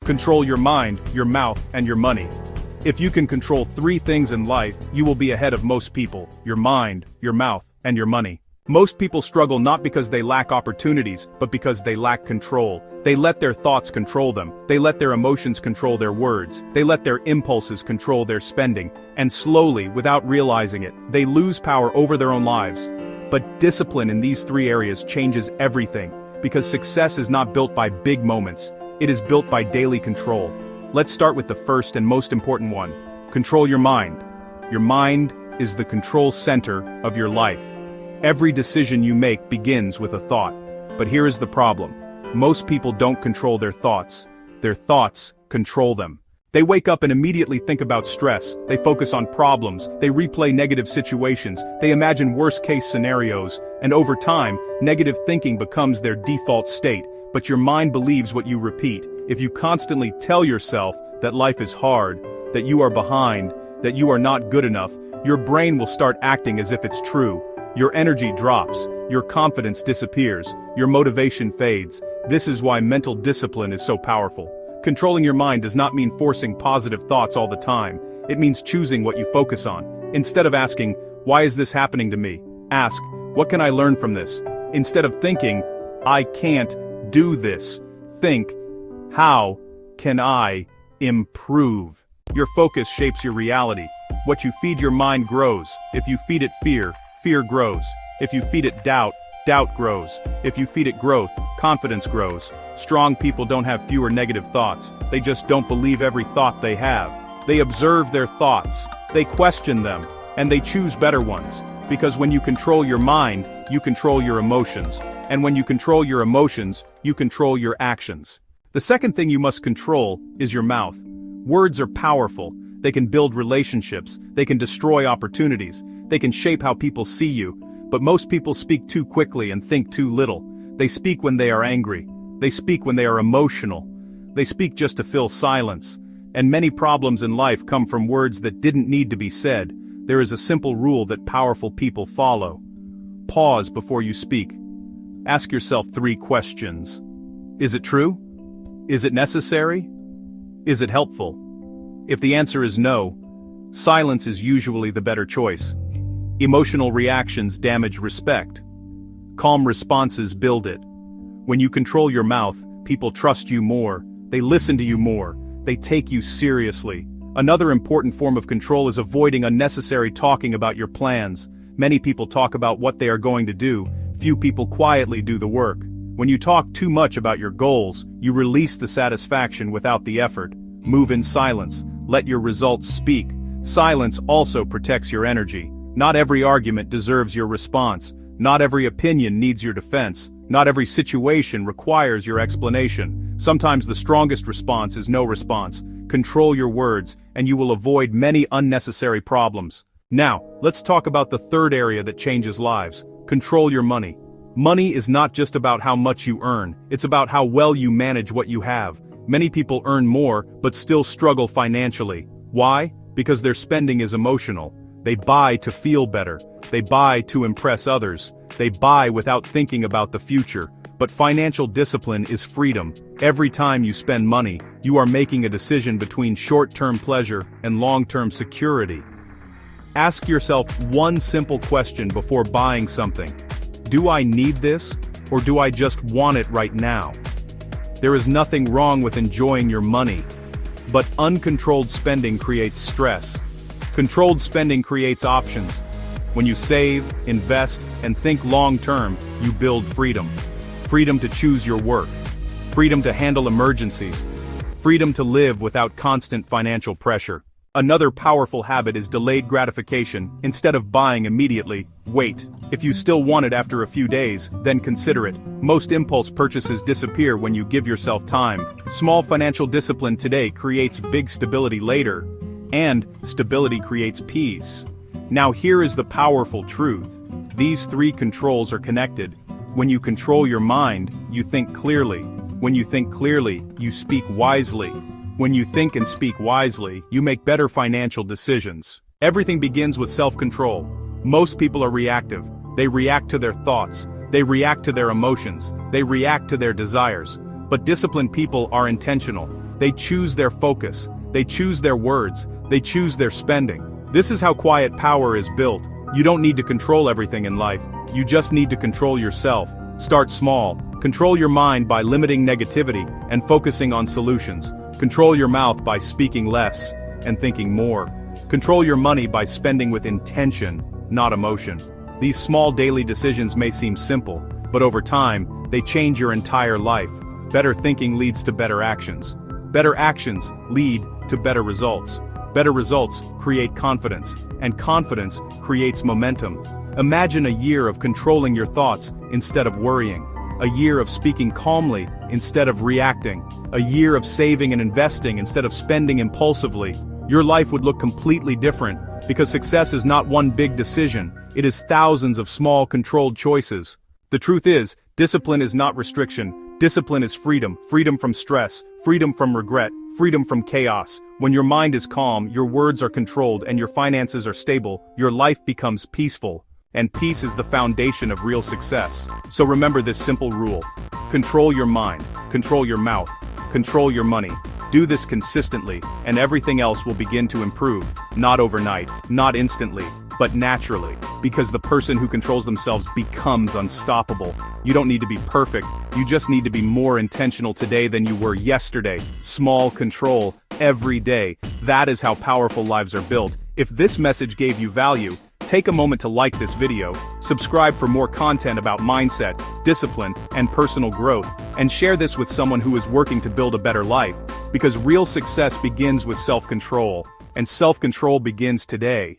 Control your mind, your mouth, and your money. If you can control 3 things in life, you will be ahead of most people: your mind, your mouth, and your money. Most people struggle not because they lack opportunities, but because they lack control. They let their thoughts control them. They let their emotions control their words. They let their impulses control their spending. And slowly, without realizing it, they lose power over their own lives. But discipline in these 3 areas changes everything, because success is not built by big moments. It is built by daily control. Let's start with the first and most important one. Control your mind. Your mind is the control center of your life. Every decision you make begins with a thought. But here is the problem. Most people don't control their thoughts. Their thoughts control them. They wake up and immediately think about stress. They focus on problems. They replay negative situations. They imagine worst-case scenarios. And over time, negative thinking becomes their default state. But your mind believes what you repeat. If you constantly tell yourself that life is hard, that you are behind, that you are not good enough, your brain will start acting as if it's true. Your energy drops, your confidence disappears, your motivation fades. This is why mental discipline is so powerful. Controlling your mind does not mean forcing positive thoughts all the time. It means choosing what you focus on. Instead of asking, "Why is this happening to me?" ask, "What can I learn from this?" Instead of thinking, "I can't do this," think, "How can I improve?" Your focus shapes your reality. What you feed your mind grows. If you feed it fear, fear grows. If you feed it doubt, doubt grows. If you feed it growth, confidence grows. Strong people don't have fewer negative thoughts. They just don't believe every thought they have. They observe their thoughts. They question them. And they choose better ones. Because when you control your mind, you control your emotions. And when you control your emotions, you control your actions. The second thing you must control is your mouth. Words are powerful. They can build relationships. They can destroy opportunities. They can shape how people see you. But most people speak too quickly and think too little. They speak when they are angry. They speak when they are emotional. They speak just to fill silence. And many problems in life come from words that didn't need to be said. There is a simple rule that powerful people follow. Pause before you speak. Ask yourself 3 questions. Is it true? Is it necessary? Is it helpful? If the answer is no, silence is usually the better choice. Emotional reactions damage respect. Calm responses build it. When you control your mouth, people trust you more. They listen to you more. They take you seriously. Another important form of control is avoiding unnecessary talking about your plans. Many people talk about what they are going to do. Few people quietly do the work. When you talk too much about your goals, you release the satisfaction without the effort. Move in silence. Let your results speak. Silence also protects your energy. Not every argument deserves your response. Not every opinion needs your defense. Not every situation requires your explanation. Sometimes the strongest response is no response. Control your words, and you will avoid many unnecessary problems. Now, let's talk about the third area that changes lives. Control your money. Money is not just about how much you earn. It's about how well you manage what you have. Many people earn more, but still struggle financially. Why? Because their spending is emotional. They buy to feel better. They buy to impress others. They buy without thinking about the future. But financial discipline is freedom. Every time you spend money, you are making a decision between short-term pleasure and long-term security. Ask yourself one simple question before buying something. Do I need this, or do I just want it right now? There is nothing wrong with enjoying your money. But uncontrolled spending creates stress. Controlled spending creates options. When you save, invest, and think long-term, you build freedom. Freedom to choose your work. Freedom to handle emergencies. Freedom to live without constant financial pressure. Another powerful habit is delayed gratification. Instead of buying immediately, wait. If you still want it after a few days, then consider it. Most impulse purchases disappear when you give yourself time. Small financial discipline today creates big stability later. And stability creates peace. Now here is the powerful truth. These 3 controls are connected. When you control your mind, you think clearly. When you think clearly, you speak wisely. When you think and speak wisely, you make better financial decisions. Everything begins with self-control. Most people are reactive. They react to their thoughts. They react to their emotions. They react to their desires. But disciplined people are intentional. They choose their focus. They choose their words. They choose their spending. This is how quiet power is built. You don't need to control everything in life. You just need to control yourself. Start small. Control your mind by limiting negativity and focusing on solutions. Control your mouth by speaking less and thinking more. Control your money by spending with intention, not emotion. These small daily decisions may seem simple, but over time, they change your entire life. Better thinking leads to better actions. Better actions lead to better results. Better results create confidence, and confidence creates momentum. Imagine a year of controlling your thoughts instead of worrying. A year of speaking calmly instead of reacting. A year of saving and investing instead of spending impulsively. Your life would look completely different, because success is not one big decision, it is thousands of small controlled choices. The truth is, discipline is not restriction, discipline is freedom. Freedom from stress, freedom from regret, freedom from chaos. When your mind is calm, your words are controlled, and your finances are stable, your life becomes peaceful. And peace is the foundation of real success. So remember this simple rule. Control your mind, control your mouth, control your money. Do this consistently, and everything else will begin to improve. Not overnight, not instantly, but naturally. Because the person who controls themselves becomes unstoppable. You don't need to be perfect, you just need to be more intentional today than you were yesterday. Small control, every day. That is how powerful lives are built. If this message gave you value, take a moment to like this video, subscribe for more content about mindset, discipline, and personal growth, and share this with someone who is working to build a better life, because real success begins with self-control, and self-control begins today.